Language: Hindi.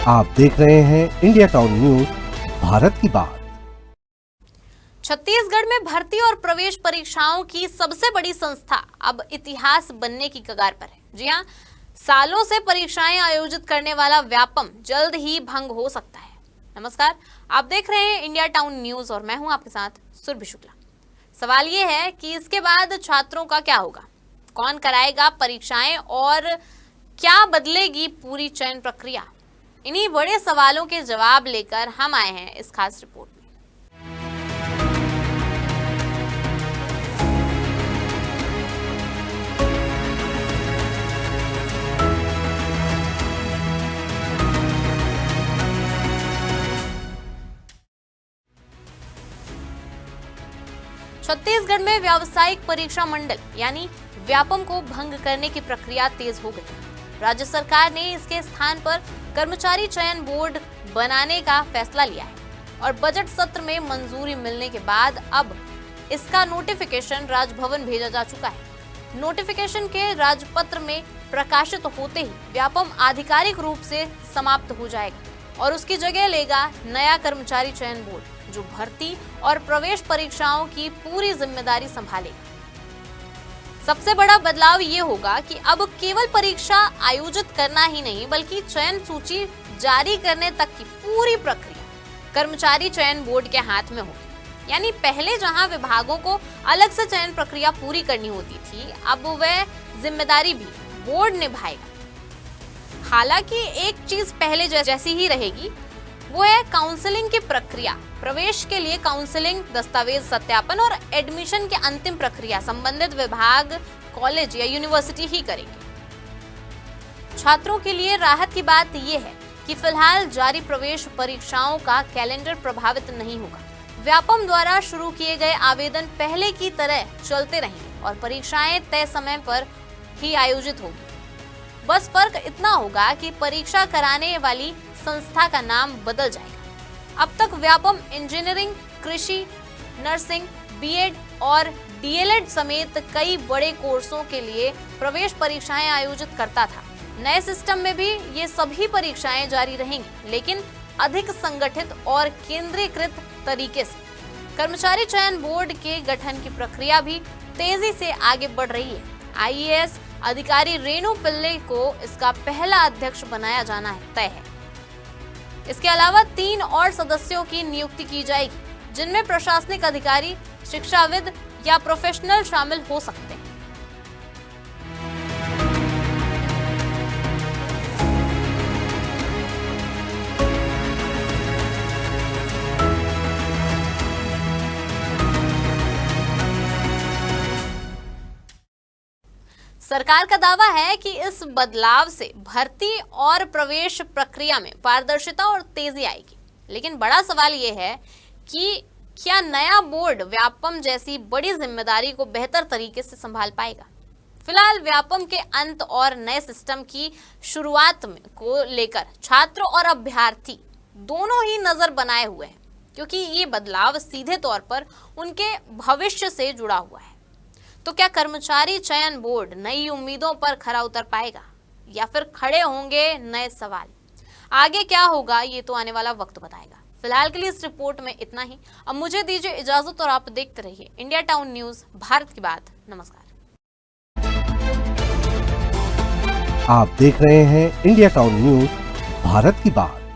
आप देख रहे हैं इंडिया टाउन न्यूज, भारत की बात। छत्तीसगढ़ में भर्ती और प्रवेश परीक्षाओं की सबसे बड़ी संस्था अब इतिहास बनने की कगार पर है। जी हां, सालों से परीक्षाएं आयोजित करने वाला व्यापम जल्द ही भंग हो सकता है। नमस्कार, आप देख रहे हैं इंडिया टाउन न्यूज और मैं हूं आपके साथ सुरभि शुक्ला। सवाल ये है कि इसके बाद छात्रों का क्या होगा, कौन कराएगा परीक्षाएं और क्या बदलेगी पूरी चयन प्रक्रिया। इन्हीं बड़े सवालों के जवाब लेकर हम आए हैं इस खास रिपोर्ट में। छत्तीसगढ़ में व्यावसायिक परीक्षा मंडल यानी व्यापम को भंग करने की प्रक्रिया तेज हो गई। राज्य सरकार ने इसके स्थान पर कर्मचारी चयन बोर्ड बनाने का फैसला लिया है और बजट सत्र में मंजूरी मिलने के बाद अब इसका नोटिफिकेशन राजभवन भेजा जा चुका है। नोटिफिकेशन के राजपत्र में प्रकाशित होते ही व्यापम आधिकारिक रूप से समाप्त हो जाएगा और उसकी जगह लेगा नया कर्मचारी चयन बोर्ड, जो भर्ती और प्रवेश परीक्षाओं की पूरी जिम्मेदारी संभालेगा। सबसे बड़ा बदलाव ये होगा कि अब केवल परीक्षा आयोजित करना ही नहीं, बल्कि चयन सूची जारी करने तक की पूरी प्रक्रिया कर्मचारी चयन बोर्ड के हाथ में होगी। यानी पहले जहां विभागों को अलग से चयन प्रक्रिया पूरी करनी होती थी, अब वह जिम्मेदारी भी बोर्ड निभाएगा। हालांकि एक चीज पहले जैसी ही रहेगी, वो है काउंसलिंग की प्रक्रिया। प्रवेश के लिए काउंसलिंग, दस्तावेज सत्यापन और एडमिशन की अंतिम प्रक्रिया संबंधित विभाग, कॉलेज या यूनिवर्सिटी ही करेंगे। छात्रों के लिए राहत की बात यह है कि फिलहाल जारी प्रवेश परीक्षाओं का कैलेंडर प्रभावित नहीं होगा। व्यापम द्वारा शुरू किए गए आवेदन पहले की तरह चलते रहेंगे और परीक्षाएं तय समय पर ही आयोजित होगी। बस फर्क इतना होगा कि परीक्षा कराने वाली संस्था का नाम बदल जाएगा। अब तक व्यापम इंजीनियरिंग, कृषि, नर्सिंग, बीएड और डीएलएड समेत कई बड़े कोर्सों के लिए प्रवेश परीक्षाएं आयोजित करता था। नए सिस्टम में भी ये सभी परीक्षाएं जारी रहेंगी, लेकिन अधिक संगठित और केंद्रीकृत तरीके से। कर्मचारी चयन बोर्ड के गठन की प्रक्रिया भी तेजी से आगे बढ़ रही है। आईएएस अधिकारी रेणु पिल्ले को इसका पहला अध्यक्ष बनाया जाना तय है। इसके अलावा 3 और सदस्यों की नियुक्ति की जाएगी, जिनमें प्रशासनिक अधिकारी, शिक्षाविद या प्रोफेशनल शामिल हो सकते हैं। सरकार का दावा है कि इस बदलाव से भर्ती और प्रवेश प्रक्रिया में पारदर्शिता और तेजी आएगी। लेकिन बड़ा सवाल यह है कि क्या नया बोर्ड व्यापम जैसी बड़ी जिम्मेदारी को बेहतर तरीके से संभाल पाएगा। फिलहाल व्यापम के अंत और नए सिस्टम की शुरुआत को लेकर छात्र और अभ्यर्थी दोनों ही नजर बनाए हुए हैं, क्योंकि ये बदलाव सीधे तौर पर उनके भविष्य से जुड़ा हुआ है। तो क्या कर्मचारी चयन बोर्ड नई उम्मीदों पर खरा उतर पाएगा या फिर खड़े होंगे नए सवाल। आगे क्या होगा ये तो आने वाला वक्त बताएगा। फिलहाल के लिए इस रिपोर्ट में इतना ही। अब मुझे दीजिए इजाजत और आप देखते रहिए इंडिया टाउन न्यूज, भारत की बात। नमस्कार। आप देख रहे हैं इंडिया टाउन न्यूज, भारत की बात।